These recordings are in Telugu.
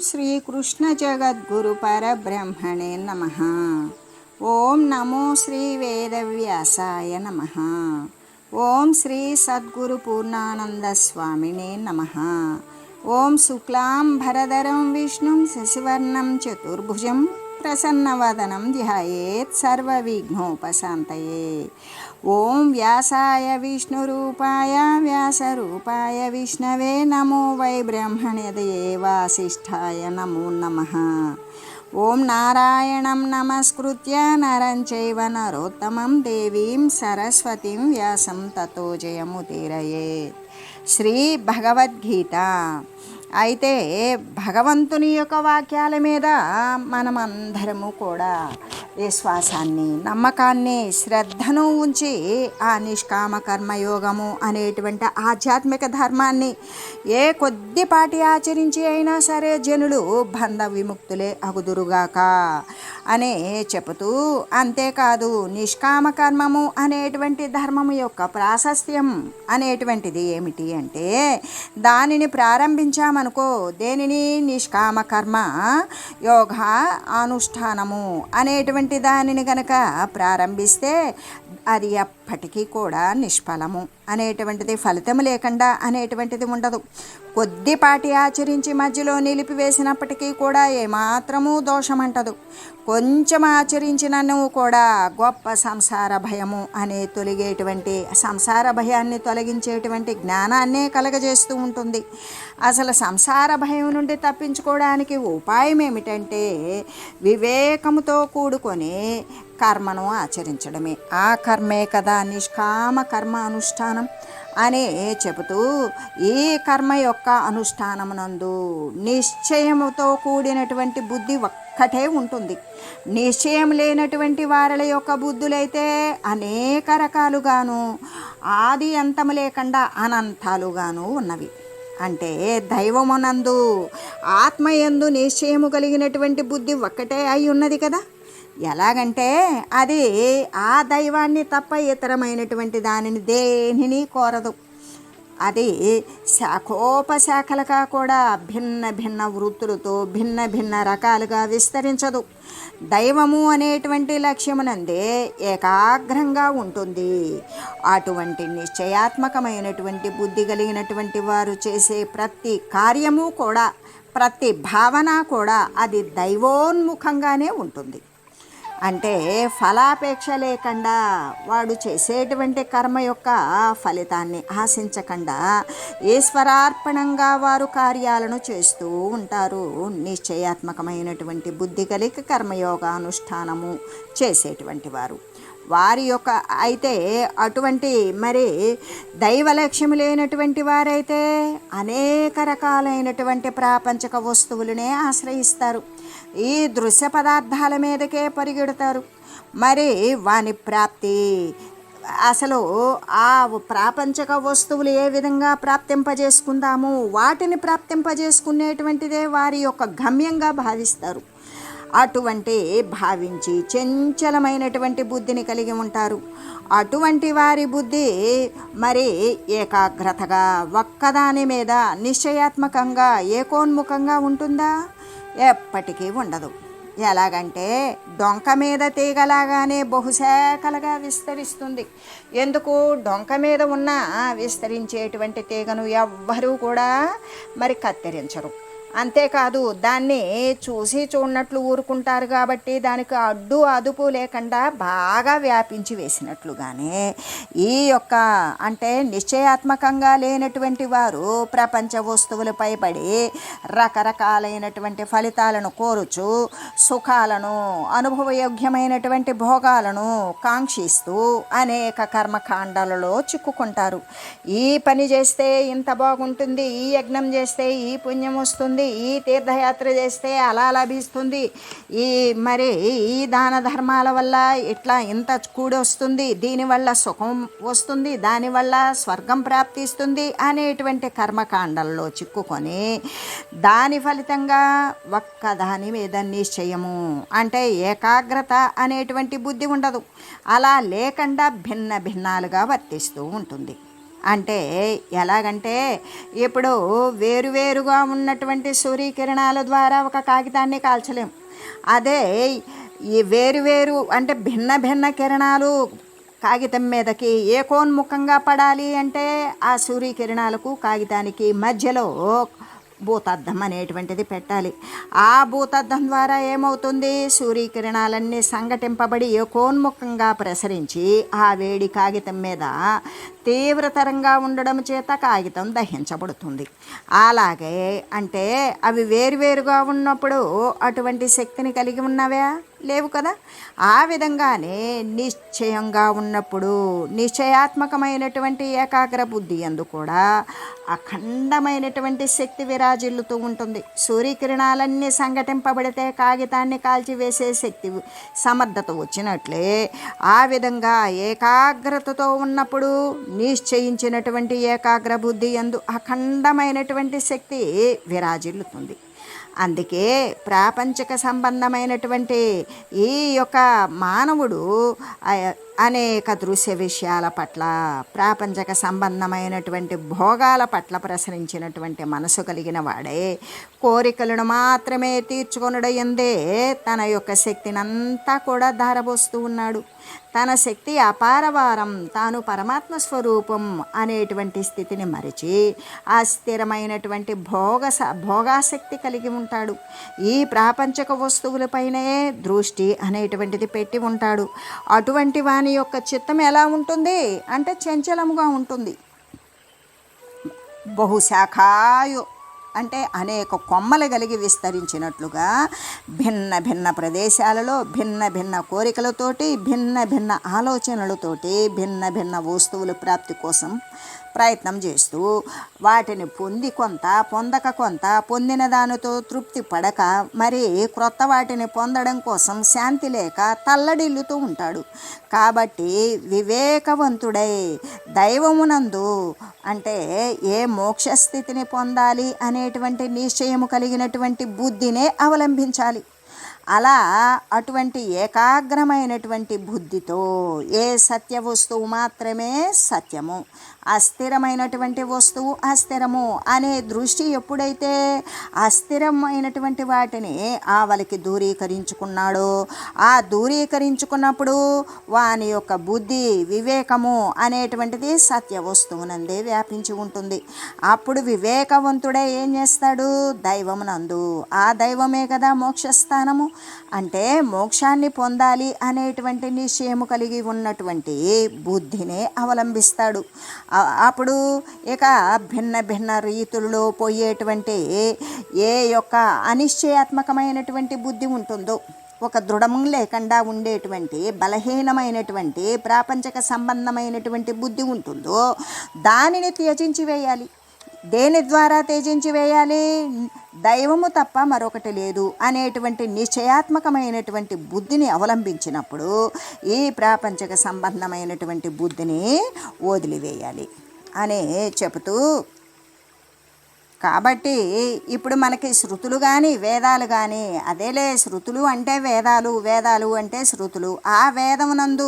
श्रीकृष्णजगद्गुरुपरब्रह्मणे नमः। ओम नमो श्री वेदव्यासाय नमः। ओम श्री सद्गुरुपूर्णानंद स्वामिने नमः। ओम शुक्लां भरधरं विष्णुं शशिवर्णं चतुर्भुजं प्रसन्नवदनं ध्यायेत् सर्वविघ्नोपशान्तये। ओम व्यासाय विष्णुरूपाय व्यासरूपाय विष्णवे नमो वै ब्रह्मणेदये वासिष्ठाय नमो नमः। ओम नारायणं नमस्कृत्य नरं चैव नरोत्तमं देवीं सरस्वतीं व्यासं ततो जयमुदीरयेत्। శ్రీ భగవద్గీత. అయితే భగవంతుని యొక్క వాక్యాల మీద మనమందరము కూడా విశ్వాసాన్ని, నమ్మకాన్ని, శ్రద్ధను ఉంచి ఆ నిష్కామ కర్మయోగము అనేటువంటి ఆధ్యాత్మిక ధర్మాన్ని ఏ కొద్దిపాటి ఆచరించి అయినా సరే జనులు బంధ విముక్తులే అగుదురుగాక అనే చెబుతూ, అంతేకాదు నిష్కామ కర్మము అనేటువంటి ధర్మము యొక్క ప్రాశస్త్యం అనేటువంటిది ఏమిటి అంటే, దానిని ప్రారంభించామనుకో, దేనిని నిష్కామ కర్మ యోగ అనుష్ఠానము అనేటువంటి దానిని గనక ప్రారంభిస్తే అది ఎప్పటికీ కూడా నిష్ఫలము అనేటువంటిది, ఫలితం లేకుండా అనేటువంటిది ఉండదు. కొద్దిపాటి ఆచరించి మధ్యలో నిలిపివేసినప్పటికీ కూడా ఏమాత్రమూ దోషమంటదు. కొంచెం ఆచరించిన నువ్వు కూడా గొప్ప సంసార భయము అనే తొలగేటువంటి, సంసార భయాన్ని తొలగించేటువంటి జ్ఞానాన్నే కలగజేస్తూ ఉంటుంది. అసలు సంసార భయం నుండి తప్పించుకోవడానికి ఉపాయం ఏమిటంటే, వివేకముతో కూడుకొని కర్మను ఆచరించడమే. ఆ కర్మే కదా నిష్కామ కర్మ అనుష్ఠానం అని చెబుతూ, ఈ కర్మ యొక్క అనుష్ఠానమునందు నిశ్చయముతో కూడినటువంటి బుద్ధి ఒక్కటే ఉంటుంది. నిశ్చయం లేనటువంటి వారి యొక్క బుద్ధులైతే అనేక రకాలుగాను, ఆది అంతము లేకుండా అనంతాలుగాను ఉన్నవి. అంటే దైవమునందు, ఆత్మయందు నిశ్చయము కలిగినటువంటి బుద్ధి ఒక్కటే అయి ఉన్నది కదా. ఎలాగంటే అది ఆ దైవాన్ని తప్ప ఇతరమైనటువంటి దానిని దేనిని కోరదు. అది శాఖోపశాఖలుగా కూడా భిన్న భిన్న వృత్తులతో భిన్న భిన్న రకాలుగా విస్తరించదు. దైవము అనేటువంటి లక్ష్యమునందే ఏకాగ్రంగా ఉంటుంది. అటువంటి నిశ్చయాత్మకమైనటువంటి బుద్ధి కలిగినటువంటి వారు చేసే ప్రతి కార్యము కూడా, ప్రతి భావన కూడా అది దైవోన్ముఖంగానే ఉంటుంది. అంటే ఫలాపేక్ష లేకుండా వాడు చేసేటువంటి కర్మ యొక్క ఫలితాన్ని ఆశించకుండా ఈశ్వరార్పణంగా వారు కార్యాలను చేస్తూ ఉంటారు. నిశ్చయాత్మకమైనటువంటి బుద్ధి కలిగి కర్మయోగానుష్ఠానము చేసేటువంటి వారు వారి యొక్క అయితే అటువంటి మరి దైవ లక్ష్యము లేనటువంటి వారైతే అనేక రకాలైనటువంటి ప్రాపంచక వస్తువులనే ఆశ్రయిస్తారు. ఈ దృశ్య పదార్థాల మీదకే పరిగెడతారు. మరి వాని ప్రాప్తి, అసలు ఆ ప్రాపంచక వస్తువులు ఏ విధంగా ప్రాప్తింపజేసుకుందాము, వాటిని ప్రాప్తింపజేసుకునేటువంటిదే వారి యొక్క గమ్యంగా భావిస్తారు. అటువంటి భావించి చంచలమైనటువంటి బుద్ధిని కలిగి ఉంటారు. అటువంటి వారి బుద్ధి మరి ఏకాగ్రతగా ఒక్కదాని మీద నిశ్చయాత్మకంగా ఏకోన్ముఖంగా ఉంటుందా? ఎప్పటికీ ఉండదు. ఎలాగంటే డొంక మీద తీగలాగానే బహుశాఖలుగా విస్తరిస్తుంది. ఎందుకు? డొంక మీద ఉన్న విస్తరించేటువంటి తీగను ఎవ్వరూ కూడా మరి కత్తిరించరు. అంతేకాదు దాన్ని చూసి చూడనట్లు ఊరుకుంటారు. కాబట్టి దానికి అడ్డు అదుపు లేకుండా బాగా వ్యాపించి వేసినట్లుగానే ఈ యొక్క అంటే నిశ్చయాత్మకంగా లేనటువంటి వారు ప్రపంచ వస్తువులపై పడి రకరకాలైనటువంటి ఫలితాలను కోరుచు, సుఖాలను, అనుభవయోగ్యమైనటువంటి భోగాలను కాంక్షిస్తూ అనేక కర్మకాండాలలో చిక్కుకుంటారు. ఈ పని చేస్తే ఇంత బాగుంటుంది, ఈ యజ్ఞం చేస్తే ఈ పుణ్యం వస్తుంది, ఈ తీర్థయాత్ర చేస్తే అలా లభిస్తుంది, ఈ మరి ఈ దాన ధర్మాల వల్ల ఇట్లా ఇంత కూడి వస్తుంది, దీనివల్ల సుఖం వస్తుంది, దానివల్ల స్వర్గం ప్రాప్తిస్తుంది అనేటువంటి కర్మకాండల్లో చిక్కుకొని దాని ఫలితంగా ఒక్క దాని మీద నిశ్చయము అంటే ఏకాగ్రత అనేటువంటి బుద్ధి ఉండదు. అలా లేకుండా భిన్న భిన్నాలుగా వర్తిస్తూ ఉంటుంది. అంటే ఎలాగంటే ఇప్పుడు వేరువేరుగా ఉన్నటువంటి సూర్యకిరణాల ద్వారా ఒక కాగితాన్ని కాల్చలేం. అదే ఈ వేరువేరు అంటే భిన్న భిన్న కిరణాలు కాగితం మీదకి ఏకోన్ముఖంగా పడాలి అంటే ఆ సూర్యకిరణాలకు కాగితానికి మధ్యలో భూతద్దం అనేటువంటిది పెట్టాలి. ఆ భూతద్దం ద్వారా ఏమవుతుంది, సూర్యకిరణాలన్నీ సంఘటింపబడి ఏకోన్ముఖంగా ప్రసరించి ఆ వేడి కాగితం మీద తీవ్రతరంగా ఉండడం చేత కాగితం దహించబడుతుంది. అలాగే అంటే అవి వేరువేరుగా ఉన్నప్పుడు అటువంటి శక్తిని కలిగి ఉన్నవా, లేవు కదా. ఆ విధంగానే నిశ్చయంగా ఉన్నప్పుడు నిశ్చయాత్మకమైనటువంటి ఏకాగ్ర బుద్ధి యందు కూడా అఖండమైనటువంటి శక్తి విరాజిల్లుతూ ఉంటుంది. సూర్యకిరణాలన్నీ సంఘటింపబడితే కాగితాన్ని కాల్చివేసే శక్తి సమర్థత వచ్చినట్లే ఆ విధంగా ఏకాగ్రతతో ఉన్నప్పుడు నిశ్చయించినటువంటి ఏకాగ్ర బుద్ధి యందు అఖండమైనటువంటి శక్తి విరాజిల్లుతుంది. అందుకే ప్రాపంచిక సంబంధమైనటువంటి ఈ యొక్క మానవుడు అనేక దృశ్య విషయాల పట్ల, ప్రాపంచక సంబంధమైనటువంటి భోగాల పట్ల ప్రసరించినటువంటి మనసు కలిగిన వాడే కోరికలను మాత్రమే తీర్చుకొనుటయందే తన యొక్క శక్తినంతా కూడా ధారపోస్తూ ఉన్నాడు. తన శక్తి అపారవారం, తాను పరమాత్మ స్వరూపం అనేటువంటి స్థితిని మరిచి ఆ స్థిరమైనటువంటి భోగాసక్తి కలిగి ఉంటాడు. ఈ ప్రాపంచక వస్తువులపైనే దృష్టి అనేటువంటిది పెట్టి ఉంటాడు. అటువంటి వాని యొక్క చిత్తం ఎలా ఉంటుంది అంటే చంచలముగా ఉంటుంది. బహుశాఖాయు అంటే అనేక కొమ్మలు కలిగి విస్తరించినట్లుగా భిన్న భిన్న ప్రదేశాలలో భిన్న భిన్న కోరికలతోటి, భిన్న భిన్న ఆలోచనలతోటి, భిన్న భిన్న వస్తువుల ప్రాప్తి కోసం ప్రయత్నం చేస్తూ వాటిని పొంది కొంత, పొందక కొంత, పొందిన దానితో తృప్తి పడక మరి క్రొత్త వాటిని పొందడం కోసం శాంతి లేక తల్లడిల్లుతూ ఉంటాడు. కాబట్టి వివేకవంతుడై దైవమునందు అంటే ఏ మోక్షస్థితిని పొందాలి అనేటువంటి నిశ్చయము కలిగినటువంటి బుద్ధినే అవలంబించాలి. అలా అటువంటి ఏకాగ్రమైనటువంటి బుద్ధితో ఏ సత్య వస్తువు మాత్రమే సత్యము, అస్థిరమైనటువంటి వస్తువు అస్థిరము అనే దృష్టి ఎప్పుడైతే అస్థిరమైనటువంటి వాటిని ఆవలికి దూరీకరించుకున్నాడో, ఆ దూరీకరించుకున్నప్పుడు వాని యొక్క బుద్ధి వివేకము అనేటువంటిది సత్య వస్తువునందే వ్యాపించి ఉంటుంది. అప్పుడు వివేకవంతుడే ఏం చేస్తాడు, దైవమునందు, ఆ దైవమే కదా మోక్షస్థానము అంటే మోక్షాన్ని పొందాలి అనేటువంటి నిశ్చయము కలిగి ఉన్నటువంటి బుద్ధినే అవలంబిస్తాడు. అప్పుడు ఇక భిన్న భిన్న రీతుల్లో పోయేటువంటి ఏ యొక్క అనిశ్చయాత్మకమైనటువంటి బుద్ధి ఉంటుందో, ఒక దృఢము లేకుండా ఉండేటువంటి బలహీనమైనటువంటి ప్రాపంచక సంబంధమైనటువంటి బుద్ధి ఉంటుందో దానిని త్యజించి వేయాలి. దేని ద్వారా త్యజించి వేయాలి, దైవము తప్ప మరొకటి లేదు అనేటువంటి నిశ్చయాత్మకమైనటువంటి బుద్ధిని అవలంబించినప్పుడు ఈ ప్రాపంచక సంబంధమైనటువంటి బుద్ధిని వదిలివేయాలి అని చెబుతూ, కాబట్టి ఇప్పుడు మనకి శృతులు కానీ వేదాలు కానీ, అదేలే శృతులు అంటే వేదాలు, వేదాలు అంటే శృతులు. ఆ వేదమునందు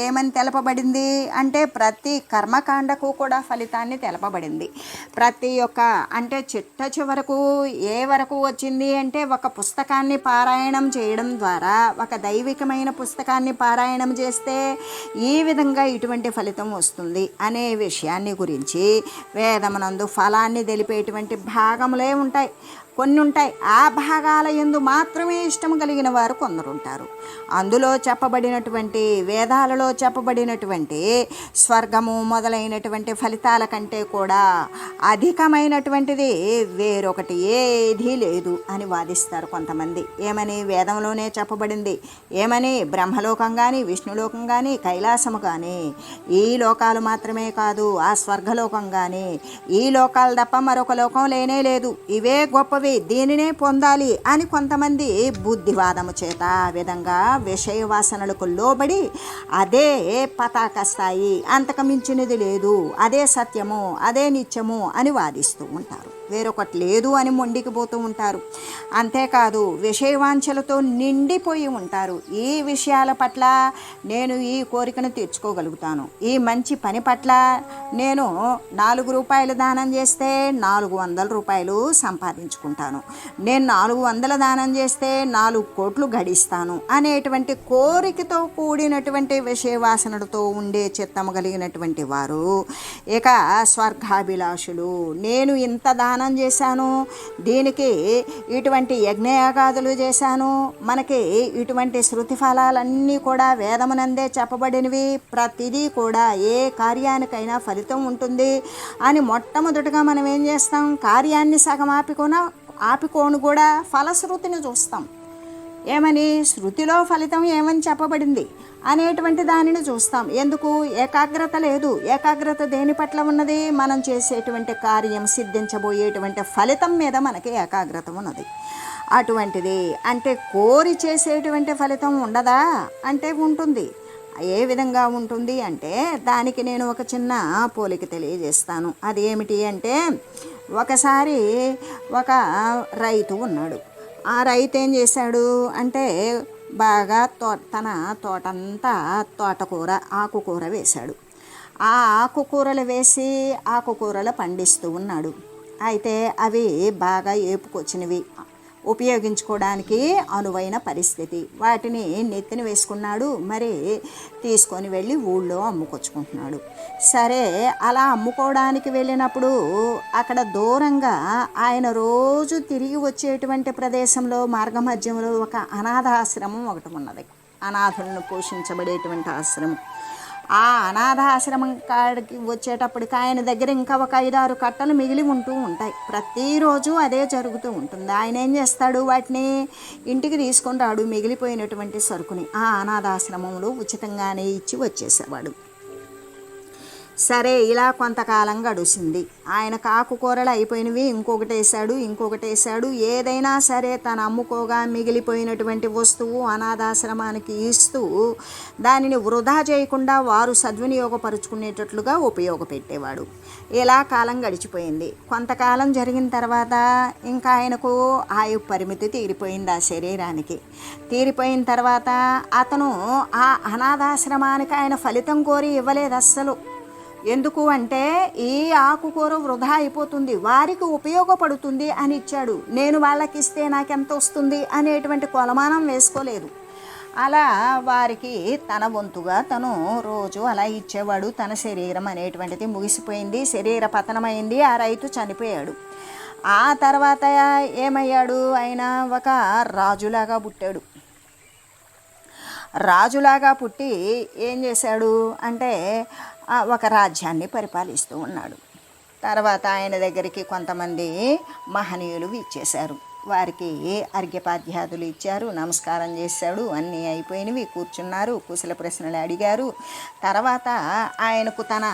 ఏమని తెలపబడింది అంటే ప్రతి కర్మకాండకు కూడా ఫలితాన్ని తెలపబడింది. ప్రతి ఒక్క అంటే చిట్ట చివరకు ఏ వరకు వచ్చింది అంటే ఒక పుస్తకాన్ని పారాయణం చేయడం ద్వారా, ఒక దైవికమైన పుస్తకాన్ని పారాయణం చేస్తే ఈ విధంగా ఇటువంటి ఫలితం వస్తుంది అనే విషయాన్ని గురించి వేదమునందు ఫలాన్ని తెలిపేటువంటి భాగములే ఉంటాయి, కొన్ని ఉంటాయి. ఆ భాగాల యందు మాత్రమే ఇష్టం కలిగిన వారు కొందరు ఉంటారు. అందులో చెప్పబడినటువంటి వేదాలలో చెప్పబడినటువంటి స్వర్గము మొదలైనటువంటి ఫలితాల కంటే కూడా అధికమైనటువంటిది వేరొకటి ఏదీ లేదు అని వాదిస్తారు కొంతమంది. ఏమని, వేదంలోనే చెప్పబడింది ఏమని, బ్రహ్మలోకం కానీ విష్ణులోకం కానీ కైలాసము కానీ ఈ లోకాలు మాత్రమే కాదు, ఆ స్వర్గలోకం కానీ ఈ లోకాలు తప్ప మరొక లోకం లేనే లేదు, ఇవే గొప్పవి, దీనినే పొందాలి అని కొంతమంది బుద్ధివాదము చేత ఆ విధంగా విషయ వాసనలకు లోబడి అదే పతాక స్థాయి, అంతకు మించినది లేదు, అదే సత్యము, అదే నిత్యము అని వాదిస్తూ ఉంటారు వేరొకటి లేదు అని మొండికి పోతూ ఉంటారు. అంతేకాదు విషయవాంఛలతో నిండిపోయి ఉంటారు. ఈ విషయాల పట్ల నేను ఈ కోరికను తీర్చుకోగలుగుతాను, ఈ మంచి పని పట్ల నేను 4 రూపాయలు దానం చేస్తే 400 రూపాయలు సంపాదించుకుంటాను, నేను 400 దానం చేస్తే 4 కోట్లు గడిస్తాను అనేటువంటి కోరికతో కూడినటువంటి విషయవాసనలతో ఉండే చిత్తము కలిగినటువంటి వారు ఇక స్వర్గాభిలాషులు. నేను ఇంత దానం చేశాను, దీనికి ఇటువంటి యజ్ఞయాగాదులు చేశాను, మనకి ఇటువంటి శృతి ఫలాలన్నీ కూడా వేదమునందే చెప్పబడినవి, ప్రతిదీ కూడా ఏ కార్యానికైనా ఫలితం ఉంటుంది అని మొట్టమొదటిగా మనం ఏం చేస్తాం, కార్యాన్ని సగం ఆపికోను కూడా ఫలశ్రుతిని చూస్తాం. ఏమని, శృతిలో ఫలితం ఏమని చెప్పబడింది అనేటువంటి దానిని చూస్తాం. ఎందుకు, ఏకాగ్రత లేదు. ఏకాగ్రత దేని పట్ల ఉన్నది, మనం చేసేటువంటి కార్యం సిద్ధించబోయేటువంటి ఫలితం మీద మనకి ఏకాగ్రత ఉన్నది. అటువంటిది అంటే కోరి చేసేటువంటి ఫలితం ఉండదా అంటే ఉంటుంది. ఏ విధంగా ఉంటుంది అంటే దానికి నేను ఒక చిన్న పోలిక తెలియజేస్తాను. అది ఏమిటి అంటే, ఒకసారి ఒక రైతు ఉన్నాడు. ఆ రైతు ఏం చేశాడు అంటే బాగా తన తోటంతా తోటకూర ఆకుకూర వేశాడు. ఆ ఆకుకూరలు వేసి ఆకుకూరలు పండిస్తూ ఉన్నాడు. అయితే అవి బాగా ఏపుకొచ్చినవి, ఉపయోగించుకోవడానికి అనువైన పరిస్థితి. వాటిని నెత్తిన వేసుకున్నాడు, మరి తీసుకొని వెళ్ళి ఊళ్ళో అమ్ముకొచ్చుకుంటున్నాడు. సరే, అలా అమ్ముకోవడానికి వెళ్ళినప్పుడు అక్కడ దూరంగా ఆయన రోజు తిరిగి వచ్చేటువంటి ప్రదేశంలో మార్గమధ్యంలో ఒక అనాథాశ్రమం ఒకటి ఉన్నది. అనాథులను పోషించబడేటువంటి ఆశ్రమం. ఆ అనాథాశ్రమం కాడికి వచ్చేటప్పటికి ఆయన దగ్గర ఇంకా ఒక 5-6 కట్టలు మిగిలి ఉంటూ ఉంటాయి. ప్రతిరోజు అదే జరుగుతూ ఉంటుంది. ఆయన ఏం చేస్తాడు, వాటిని ఇంటికి తీసుకొని రాడు. మిగిలిపోయినటువంటి సరుకుని ఆ అనాథాశ్రమంలో ఉచితంగానే ఇచ్చి వచ్చేసేవాడు. సరే, ఇలా కొంతకాలం గడిచింది. ఆయనకు ఆకుకూరలు అయిపోయినవి, ఇంకొకటి వేసాడు. ఏదైనా సరే తను అమ్ముకోగా మిగిలిపోయినటువంటి వస్తువు అనాథాశ్రమానికి ఇస్తూ దానిని వృధా చేయకుండా వారు సద్వినియోగపరుచుకునేటట్లుగా ఉపయోగపెట్టేవాడు. ఇలా కాలం గడిచిపోయింది. కొంతకాలం జరిగిన తర్వాత ఇంకా ఆయనకు ఆయు పరిమితి తీరిపోయింది ఆ శరీరానికి. తీరిపోయిన తర్వాత అతను ఆ అనాథాశ్రమానికి ఆయన ఫలితం కోరి ఇవ్వలేదు అస్సలు. ఎందుకు అంటే ఈ ఆకుకూర వృధా అయిపోతుంది, వారికి ఉపయోగపడుతుంది అని ఇచ్చాడు. నేను వాళ్ళకి ఇస్తే నాకెంత వస్తుంది అనేటువంటి కొలమానం వేసుకోలేదు. అలా వారికి తన వంతుగా తను రోజు అలా ఇచ్చేవాడు. తన శరీరం అనేటువంటిది ముగిసిపోయింది, శరీర పతనమైంది. ఆ రైతు చనిపోయాడు. ఆ తర్వాత ఏమయ్యాడు, ఆయన ఒక రాజులాగా పుట్టాడు. రాజులాగా పుట్టి ఏం చేశాడు అంటే ఒక రాజ్యాన్ని పరిపాలిస్తూ ఉన్నాడు. తర్వాత ఆయన దగ్గరికి కొంతమంది మహనీయులు ఇచ్చేశారు. వారికి అర్ఘ్యపాద్యాదులు ఇచ్చారు, నమస్కారం చేశాడు. అన్నీ అయిపోయినవి, కూర్చున్నారు, కుశల ప్రశ్నలు అడిగారు. తర్వాత ఆయనకు తన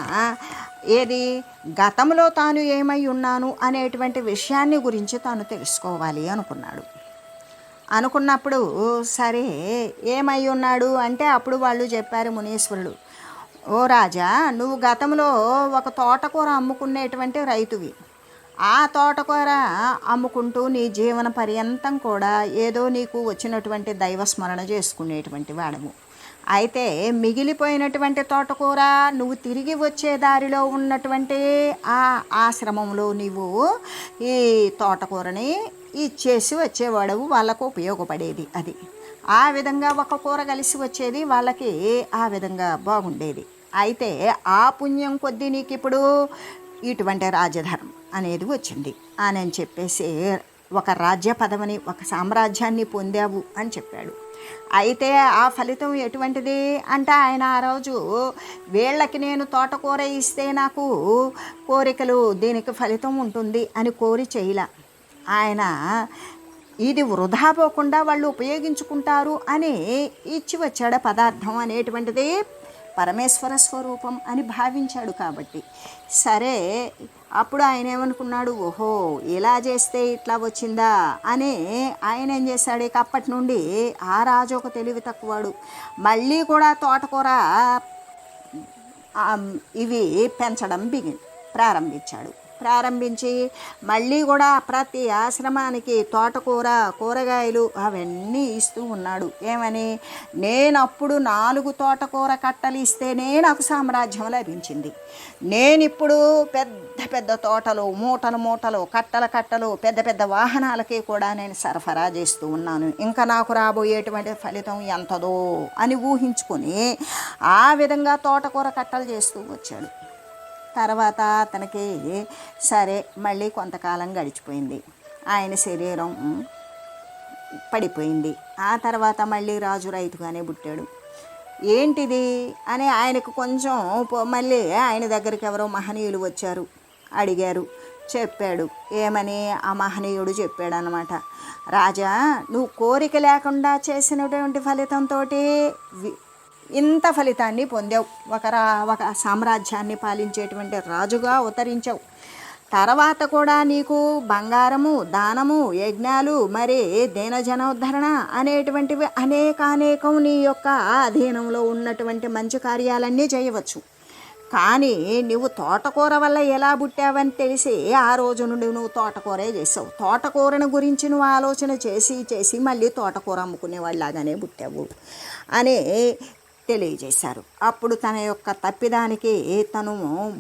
గతంలో తాను ఏమై ఉన్నాను అనేటువంటి విషయాన్ని గురించి తాను తెలుసుకోవాలి అనుకున్నప్పుడు సరే ఏమై ఉన్నాడు అంటే అప్పుడు వాళ్ళు చెప్పారు, మునీశ్వరులు, ఓ రాజా, నువ్వు గతంలో ఒక తోటకూర అమ్ముకునేటువంటి రైతువి. ఆ తోటకూర అమ్ముకుంటూ నీ జీవన పర్యంతం కూడా ఏదో నీకు వచ్చినటువంటి దైవస్మరణ చేసుకునేటువంటి వాడము. అయితే మిగిలిపోయినటువంటి తోటకూర నువ్వు తిరిగి వచ్చే దారిలో ఉన్నటువంటి ఆ ఆశ్రమంలో నీవు ఈ తోటకూరని ఇచ్చేసి వచ్చేవాడవు, వాళ్ళకు ఉపయోగపడేది. అది ఆ విధంగా ఒక కూర కలిసి వచ్చేది వాళ్ళకి, ఆ విధంగా బాగుండేది. అయితే ఆ పుణ్యం కొద్దీ నీకు ఇప్పుడు ఇటువంటి రాజధర్మం అనేది వచ్చింది అని చెప్పేసి ఒక రాజ్య పదవిని, ఒక సామ్రాజ్యాన్ని పొందావు అని చెప్పాడు. అయితే ఆ ఫలితం ఎటువంటిది అంటే ఆయన ఆ రోజు వీళ్ళకి నేను తోటకూర ఇస్తే నాకు కోరికలు దీనికి ఫలితం ఉంటుంది అని కోరి చేయలా. ఆయన ఇది వృధా పోకుండా వాళ్ళు ఉపయోగించుకుంటారు అని ఇచ్చి వచ్చాడు. పదార్థం అనేటువంటిది పరమేశ్వర స్వరూపం అని భావించాడు. కాబట్టి సరే, అప్పుడు ఆయన ఏమనుకున్నాడు, ఓహో ఇలా చేస్తే ఇట్లా వచ్చిందా అని ఆయన ఏం చేశాడు, ఇక అప్పటి నుండి ఆ రాజు ఒక తెలివి తక్కువాడు, మళ్ళీ కూడా తోటకూర ఇవి పెంచడం ప్రారంభించాడు. ప్రారంభించి మళ్ళీ కూడా ప్రతి ఆశ్రమానికి తోటకూర, కూరగాయలు అవన్నీ ఇస్తూ ఉన్నాడు. ఏమని, నేనప్పుడు 4 తోటకూర కట్టలు ఇస్తేనే నాకు సామ్రాజ్యం లభించింది. నేనిప్పుడు పెద్ద పెద్ద తోటలు, మూటలు మూటలు, కట్టల కట్టలు, పెద్ద పెద్ద వాహనాలకి కూడా నేను సరఫరా చేస్తూ ఉన్నాను. ఇంకా నాకు రాబోయేటువంటి ఫలితం ఎంతదో అని ఊహించుకొని ఆ విధంగా తోటకూర కట్టలు చేస్తూ వచ్చాడు. తర్వాత అతనికి సరే మళ్ళీ కొంతకాలం గడిచిపోయింది. ఆయన శరీరం పడిపోయింది. ఆ తర్వాత మళ్ళీ రాజు రైతుగానే పుట్టాడు. ఏంటిది అని ఆయనకు కొంచెం మళ్ళీ ఆయన దగ్గరికి ఎవరో మహనీయులు వచ్చారు, అడిగారు, చెప్పాడు. ఏమని ఆ మహనీయుడు చెప్పాడు అన్నమాట, రాజా నువ్వు కోరిక లేకుండా చేసినటువంటి ఫలితంతో ఇంత ఫలితాన్ని పొందావు. ఒక సామ్రాజ్యాన్ని పాలించేటువంటి రాజుగా అవతరించావు. తర్వాత కూడా నీకు బంగారము, దానము, యజ్ఞాలు, మరి దీనజనోద్ధరణ అనేటువంటివి అనేకం నీ యొక్క అధీనంలో ఉన్నటువంటి మంచి కార్యాలన్నీ చేయవచ్చు. కానీ నువ్వు తోటకూర వల్ల ఎలా పుట్టావని తెలిసి ఆ రోజు నుండి నువ్వు తోటకూరే చేసావు. తోటకూరను గురించి నువ్వు ఆలోచన చేసి మళ్ళీ తోటకూర అమ్ముకునేవాళ్ళలాగానే పుట్టావు అని తెలియజేశారు. అప్పుడు తన యొక్క తప్పిదానికి తను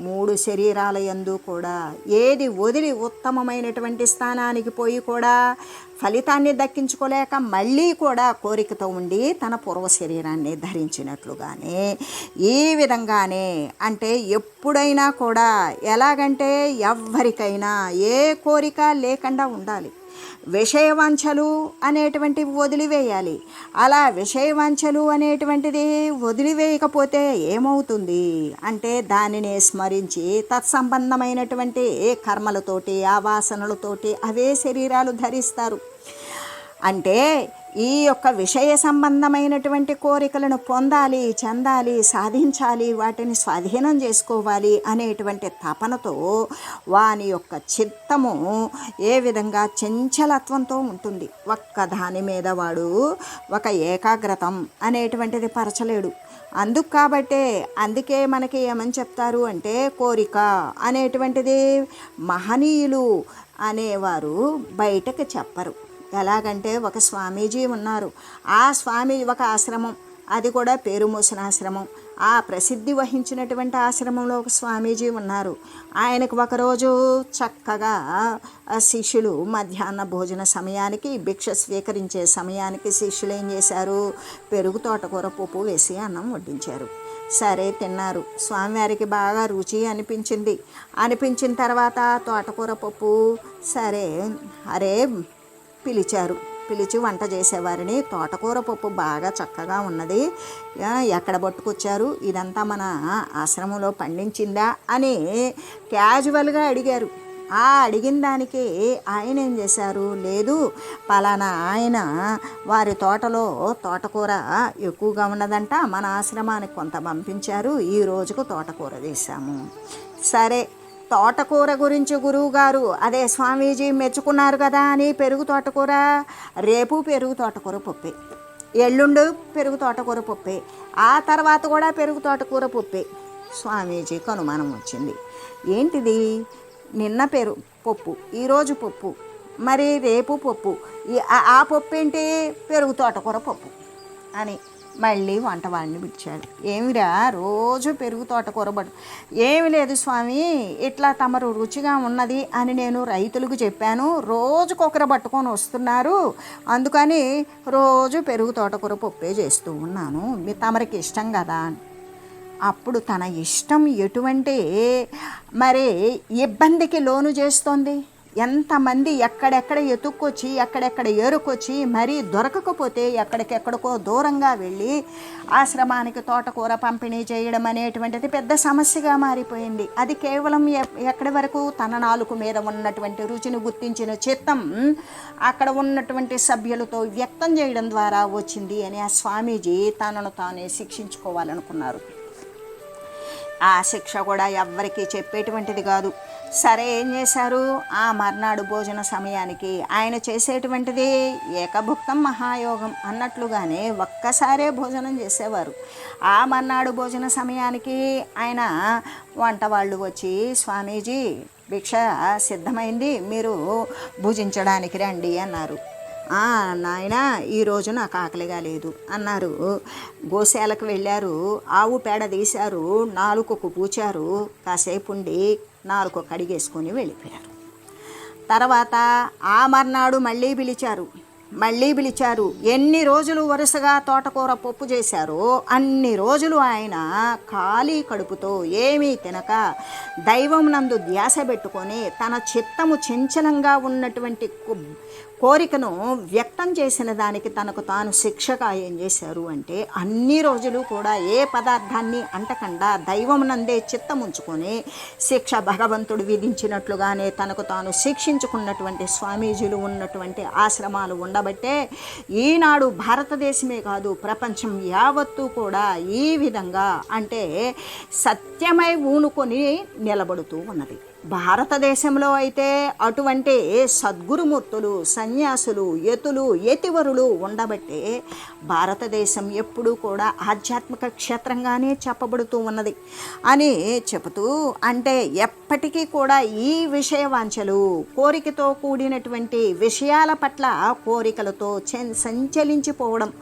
3 శరీరాల యందు కూడా ఏది వదిలి ఉత్తమమైనటువంటి స్థానానికి పోయి కూడా ఫలితాన్ని దక్కించుకోలేక మళ్ళీ కూడా కోరికతో ఉండి తన పూర్వ శరీరాన్ని ధరించినట్లుగానే ఈ విధంగానే అంటే ఎప్పుడైనా కూడా ఎలాగంటే ఎవ్వరికైనా ఏ కోరిక లేకుండా ఉండాలి. విషయవాంఛలు అనేటువంటివి వదిలివేయాలి. అలా విషయవాంఛలు అనేటువంటిది వదిలివేయకపోతే ఏమవుతుంది అంటే దానిని స్మరించి తత్సంబంధమైనటువంటి కర్మలతోటి, ఆ వాసనలతోటి అవే శరీరాలు ధరిస్తారు. అంటే ఈ యొక్క విషయ సంబంధమైనటువంటి కోరికలను పొందాలి, చెందాలి, సాధించాలి, వాటిని స్వాధీనం చేసుకోవాలి అనేటువంటి తపనతో వాని యొక్క చిత్తము ఏ విధంగా చంచలత్వంతో ఉంటుంది. ఒక్క దాని మీద వాడు ఒక ఏకాగ్రతం అనేటువంటిది పరచలేడు. అందుకే మనకి ఏమని చెప్తారు అంటే కోరిక అనేటువంటిది మహనీయులు అనేవారు బయటకు చెప్పరు. ఎలాగంటే ఒక స్వామీజీ ఉన్నారు. ఆ స్వామి ఒక ఆశ్రమం, అది కూడా పేరు మోసిన ఆశ్రమం. ఆ ప్రసిద్ధి వహించినటువంటి ఆశ్రమంలో ఒక స్వామీజీ ఉన్నారు. ఆయనకు ఒకరోజు చక్కగా శిష్యులు మధ్యాహ్న భోజన సమయానికి, భిక్ష స్వీకరించే సమయానికి శిష్యులు ఏం చేశారు, పెరుగు తోటకూర పప్పు వేసి అన్నం వడ్డించారు. సరే తిన్నారు. స్వామివారికి బాగా రుచి అనిపించిన తర్వాత తోటకూర పప్పు సరే పిలిచి వంట చేసేవారిని, తోటకూర పప్పు బాగా చక్కగా ఉన్నది, ఎక్కడ పట్టుకొచ్చారు, ఇదంతా మన ఆశ్రమంలో పండించిందా అని క్యాజువల్గా అడిగారు. ఆ అడిగిన దానికి ఆయన ఏం చేశారు, లేదు పలానా ఆయన వారి తోటలో తోటకూర ఎక్కువగా ఉన్నదంట, మన ఆశ్రమానికి కొంత పంపించారు, ఈ రోజుకు తోటకూర చేశాము. సరే తోటకూర గురించి గురువుగారు అదే స్వామీజీ మెచ్చుకున్నారు కదా అని పెరుగు తోటకూర, రేపు పెరుగు తోటకూర పప్పే, ఎల్లుండు పెరుగు తోటకూర పప్పే, ఆ తర్వాత కూడా పెరుగు తోటకూర పప్పే. స్వామీజీకి అనుమానం వచ్చింది. ఏంటిది, నిన్న పప్పు, ఈరోజు పప్పు, మరి రేపు పప్పు, ఆ పప్పు ఏంటి, పెరుగు తోటకూర పప్పు అని మళ్ళీ వంటవాడిని పిలిచాడు. ఏమిరా రోజు పెరుగు తోటకూర ఏమి లేదు స్వామి, ఇట్లా తమరు రుచిగా ఉన్నది అని నేను రైతులకు చెప్పాను, రోజుకొకరు పట్టుకొని వస్తున్నారు, అందుకని రోజు పెరుగు తోటకూర పప్పే చేస్తూ ఉన్నాను, తమరికి ఇష్టం కదా. అప్పుడు తన ఇష్టం ఎటువంటి మరి ఇబ్బందికి లోను చేస్తోంది. ఎంతమంది ఎక్కడెక్కడ ఎత్తుక్కొచ్చి ఎక్కడెక్కడ ఏరుకొచ్చి మరీ దొరకకపోతే ఎక్కడికెక్కడికో దూరంగా వెళ్ళి ఆశ్రమానికి తోటకూర పంపిణీ చేయడం అనేటువంటిది పెద్ద సమస్యగా మారిపోయింది. అది కేవలం ఎక్కడి వరకు తన నాలుక మీద ఉన్నటువంటి రుచిని గుర్తించిన చిత్తం అక్కడ ఉన్నటువంటి సభ్యులతో వ్యక్తం చేయడం ద్వారా వచ్చింది అని ఆ స్వామీజీ తనను తానే శిక్షించుకోవాలనుకున్నారు. ఆ శిక్ష కూడా ఎవ్వరికీ చెప్పేటువంటిది కాదు. సరే ఏం చేశారు, ఆ మర్నాడు భోజన సమయానికి ఆయన చేసేటువంటిది ఏకభుక్తం మహాయోగం అన్నట్లుగానే ఒక్కసారే భోజనం చేసేవారు. ఆ మర్నాడు భోజన సమయానికి ఆయన వంట వాళ్ళు వచ్చి, స్వామీజీ భిక్ష సిద్ధమైంది, మీరు భుజించడానికి రండి అన్నారు. నాయన ఈరోజు నాకు ఆకలిగా లేదు అన్నారు. గోశాలకు వెళ్ళారు, ఆవు పేడ తీశారు, నాలుకకు పూచారు, కాసేపు ఉండి నాలుక కడిగేసుకొని వెళ్ళిపోయారు. తర్వాత ఆ మర్నాడు మళ్ళీ పిలిచారు. ఎన్ని రోజులు వరుసగా తోటకూర పప్పు చేశారో అన్ని రోజులు ఆయన ఖాళీ కడుపుతో ఏమీ తినక దైవం నందు ధ్యాస పెట్టుకొని తన చిత్తము చంచలంగా ఉన్నటువంటి కోరికను వ్యక్తం చేసిన దానికి తనకు తాను శిక్షగా ఏం చేశారు అంటే అన్ని రోజులు కూడా ఏ పదార్థాన్ని అంటకుండా దైవం నందే చిత్తం ఉంచుకొని శిక్ష భగవంతుడు విధించినట్లుగానే తనకు తాను శిక్షించుకున్నటువంటి స్వామీజీలు ఉన్నటువంటి ఆశ్రమాలు ఉండబట్టే ఈనాడు భారతదేశమే కాదు ప్రపంచం యావత్తూ కూడా ఈ విధంగా అంటే సత్యమై ఊనుకొని నిలబడుతూ ఉన్నది. భారతదేశంలో అయితే అటువంటి సద్గురుమూర్తులు, సన్యాసులు, యతివరులు ఉండబట్టే భారతదేశం ఎప్పుడూ కూడా ఆధ్యాత్మిక క్షేత్రంగానే చెప్పబడుతూ ఉన్నది అని చెబుతూ, అంటే ఎప్పటికీ కూడా ఈ విషయవాంఛలు, కోరికతో కూడినటువంటి విషయాల పట్ల కోరికలతో సంచలించిపోవడం,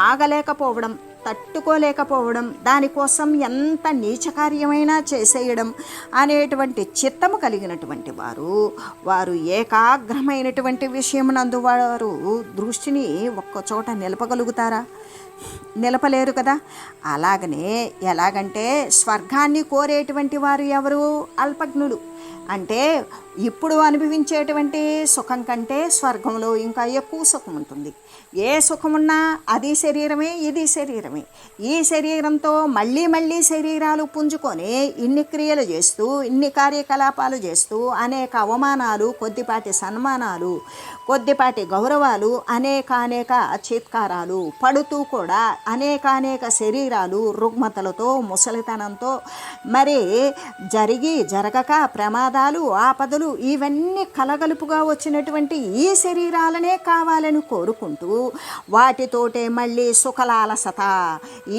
ఆగలేకపోవడం, తట్టుకోలేకపోవడం, దానికోసం ఎంత నీచకార్యమైనా చేసేయడం అనేటువంటి చిత్తము కలిగినటువంటి వారు ఏకాగ్రమైనటువంటి విషయమునందు వారు దృష్టిని ఒక్కచోట నిలపగలుగుతారా? నిలపలేరు కదా. అలాగనే ఎలాగంటే స్వర్గాన్ని కోరేటువంటి వారు ఎవరు? అల్పజ్ఞులు. అంటే ఇప్పుడు అనుభవించేటువంటి సుఖం కంటే స్వర్గంలో ఇంకా ఎక్కువ సుఖం ఉంటుంది. ఏ సుఖమున్నా అది శరీరమే, ఇది శరీరమే. ఈ శరీరంతో మళ్ళీ శరీరాలు పుంజుకొని ఇన్ని క్రియలు చేస్తూ, ఇన్ని కార్యకలాపాలు చేస్తూ అనేక అవమానాలు, కొద్దిపాటి సన్మానాలు, కొద్దిపాటి గౌరవాలు, అనేక చీత్కారాలు పడుతూ కూడా అనేక శరీరాలు రుగ్మతలతో, ముసలితనంతో మరి జరగక ప్రమాదాలు, ఆపదలు ఇవన్నీ కలగలుపుగా వచ్చినటువంటి ఈ శరీరాలనే కావాలని కోరుకుంటూ వాటితోటే మళ్ళీ సుఖలాలసత,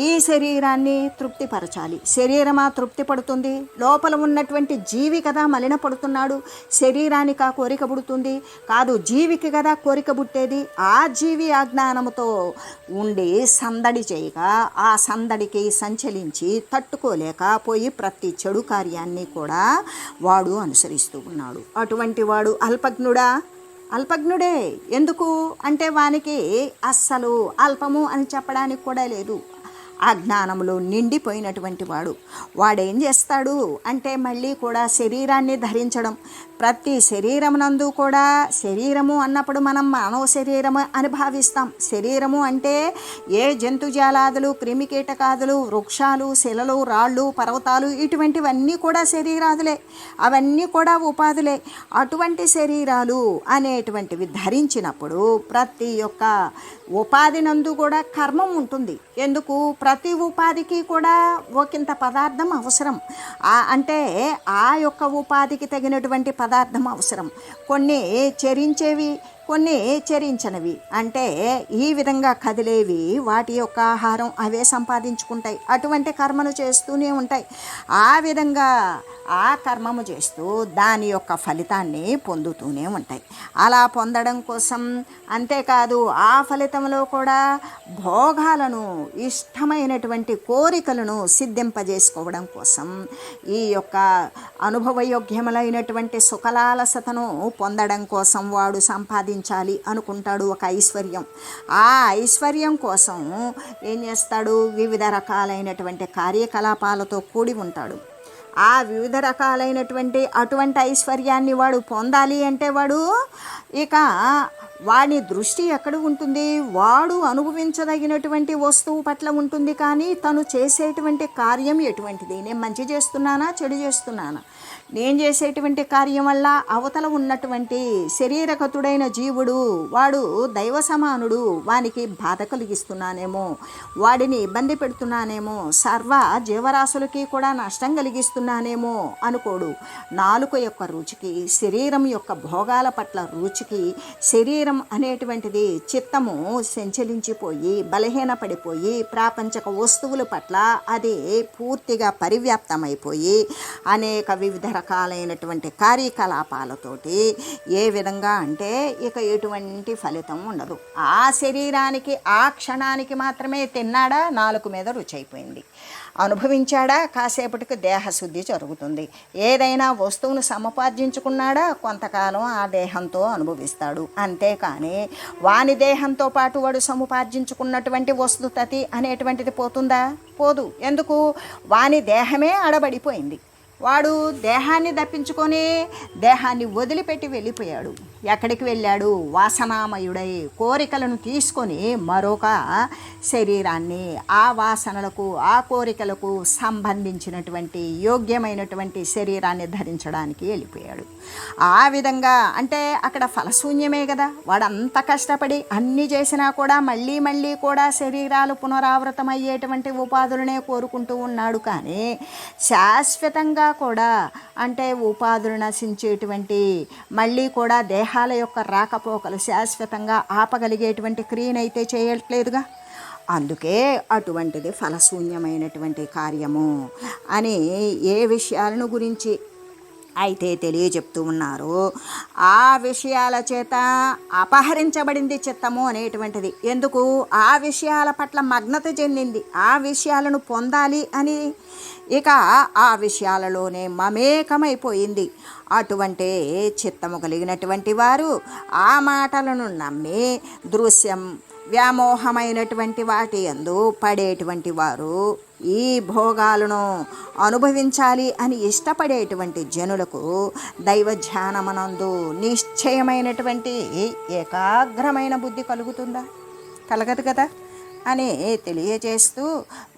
ఈ శరీరాన్ని తృప్తిపరచాలి. శరీరమా తృప్తి పడుతుంది? లోపల ఉన్నటువంటి జీవి కదా మలిన పడుతున్నాడు. శరీరానికి ఆ కోరిక పుడుతుంది కాదు, జీవికి కదా కోరిక పుట్టేది. ఆ జీవి అజ్ఞానముతో ఉండి సందడి చేయగా ఆ సందడికి సంచలించి తట్టుకోలేక పోయి ప్రతి చెడు కార్యాన్ని కూడా వాడు అనుసరిస్తూ ఉన్నాడు. అటువంటి వాడు అల్పజ్ఞుడే. ఎందుకు అంటే వానికి అస్సలు అల్పము అని చెప్పడానికి కూడా లేదు. అజ్ఞానములో నిండిపోయినటువంటి వాడేం చేస్తాడు అంటే మళ్ళీ కూడా శరీరాన్ని ధరించడం. ప్రతి శరీరమునందు కూడా, శరీరము అన్నప్పుడు మనం మానవ శరీరము అని భావిస్తాం. శరీరము అంటే ఏ జంతుజాలాదులు, క్రిమికీటకాదులు, వృక్షాలు, శిలలు, రాళ్ళు, పర్వతాలు ఇటువంటివన్నీ కూడా శరీరాదులే, అవన్నీ కూడా ఉపాధులే. అటువంటి శరీరాలు అనేటువంటివి ధరించినప్పుడు ప్రతి ఒక్క ఉపాధి నందు కూడా కర్మం ఉంటుంది. ఎందుకు? ప్రతి ఉపాధికి కూడా ఒకంత పదార్థం అవసరం. అంటే ఆ యొక్క ఉపాధికి తగినటువంటి పదార్థం అవసరం. కొన్ని చరించేవి, కొన్ని చరించనివి. అంటే ఈ విధంగా కదిలేవి వాటి యొక్క ఆహారం అవే సంపాదించుకుంటాయి. అటువంటి కర్మను చేస్తూనే ఉంటాయి. ఆ విధంగా ఆ కర్మము చేస్తూ దాని యొక్క ఫలితాన్ని పొందుతూనే ఉంటాయి. అలా పొందడం కోసం అంతేకాదు ఆ ఫలితంలో కూడా భోగాలను, ఇష్టమైనటువంటి కోరికలను సిద్ధింపజేసుకోవడం కోసం ఈ యొక్క అనుభవయోగ్యములైనటువంటి సుఖలాలసతను పొందడం కోసం వాడు సంపాదించాలి అనుకుంటాడు ఒక ఐశ్వర్యం. ఆ ఐశ్వర్యం కోసం ఏం చేస్తాడు? వివిధ రకాలైనటువంటి కార్యకలాపాలతో కూడి ఉంటాడు. ఆ వివిధ రకాలైనటువంటి అటువంటి ఐశ్వర్యాన్ని వాడు పొందాలి అంటే ఇక వాడి దృష్టి ఎక్కడ ఉంటుంది? వాడు అనుభవించదగినటువంటి వస్తువు పట్ల ఉంటుంది. కానీ తను చేసేటువంటి కార్యం ఎటువంటిది? నేను మంచి చేస్తున్నానా, చెడు చేస్తున్నానా? నేను చేసేటువంటి కార్యం వల్ల అవతల ఉన్నటువంటి శరీరగతుడైన జీవుడు వాడు దైవ సమానుడు, వానికి బాధ కలిగిస్తున్నానేమో, వాడిని ఇబ్బంది పెడుతున్నానేమో, సర్వ జీవరాశులకి కూడా నష్టం కలిగిస్తున్నానేమో అనుకోడు. నాలుక యొక్క రుచికి, శరీరం యొక్క భోగాల పట్ల రుచి రోజుకి శరీరం అనేటువంటిది చిత్తము సంచలించిపోయి బలహీనపడిపోయి ప్రాపంచక వస్తువుల పట్ల అది పూర్తిగా పరివ్యాప్తమైపోయి అనేక వివిధ రకాలైనటువంటి కార్యకలాపాలతోటి ఏ విధంగా అంటే ఇక ఎటువంటి ఫలితం ఉండదు. ఆ శరీరానికి ఆ క్షణానికి మాత్రమే తిన్నాడా, నాలుక మీద రుచి అయిపోయింది, అనుభవించాడా, కాసేపటికి దేహశుద్ధి జరుగుతుంది. ఏదైనా వస్తువును సముపార్జించుకున్నాడా, కొంతకాలం ఆ దేహంతో అనుభవిస్తాడు. అంతేకాని వాని దేహంతో పాటు వాడు సముపార్జించుకున్నటువంటి వస్తుతతి అనేటువంటిది పోతుందా? పోదు. ఎందుకు? వాని దేహమే అడబడిపోయింది. వాడు దేహాన్ని దప్పించుకొని దేహాన్ని వదిలిపెట్టి వెళ్ళిపోయాడు. ఎక్కడికి వెళ్ళాడు? వాసనామయుడై కోరికలను తీసుకొని మరొక శరీరాన్ని ఆ వాసనలకు ఆ కోరికలకు సంబంధించినటువంటి యోగ్యమైనటువంటి శరీరాన్ని ధరించడానికి వెళ్ళిపోయాడు. ఆ విధంగా అంటే అక్కడ ఫలశూన్యమే కదా. వాడంత కష్టపడి అన్నీ చేసినా కూడా మళ్ళీ మళ్ళీ కూడా శరీరాలు పునరావృతమయ్యేటువంటి ఉపాధులనే కోరుకుంటూ ఉన్నాడు. కానీ శాశ్వతంగా కూడా అంటే ఉపాధులు నశించేటువంటి మళ్ళీ కూడా దేహాల యొక్క రాకపోకలు శాశ్వతంగా ఆపగలిగేటువంటి క్రియనైతే చేయట్లేదుగా. అందుకే అటువంటిది ఫలశూన్యమైనటువంటి కార్యము అని ఏ విషయాలను గురించి అయితే తెలియజెప్తూ ఉన్నారు. ఆ విషయాల చేత అపహరించబడింది చిత్తము అనేటువంటిది. ఎందుకు? ఆ విషయాల పట్ల మగ్నత చెందింది, ఆ విషయాలను పొందాలి అని ఇక ఆ విషయాలలోనే మమేకమైపోయింది. అటువంటి చిత్తము కలిగినటువంటి వారు ఆ మాటలను నమ్మి దృశ్యం వ్యామోహమైనటువంటి వాటి యందు పడేటువంటి వారు ఈ భోగాలను అనుభవించాలి అని ఇష్టపడేటువంటి జనులకు దైవ ధ్యానమనందు నిశ్చయమైనటువంటి ఏకాగ్రమైన బుద్ధి కలుగుతుందా? కలగదు కదా అని తెలియజేస్తూ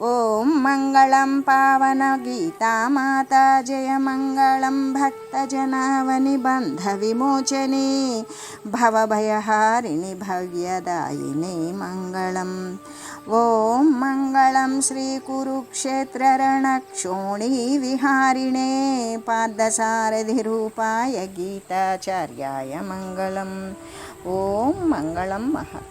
ఓం మంగళం పావన గీతామాత జయ మంగళం భక్తజనావని బంధ విమోచని భవభయహారిణి భవ్యదాయిని మంగళం. ఓం మంగళం శ్రీ కురుక్షేత్ర రణక్షోణీ విహారిణే పార్థసారథి రూపాయ గీతాచార్యాయ మంగళం. ఓం మంగళం మహత్.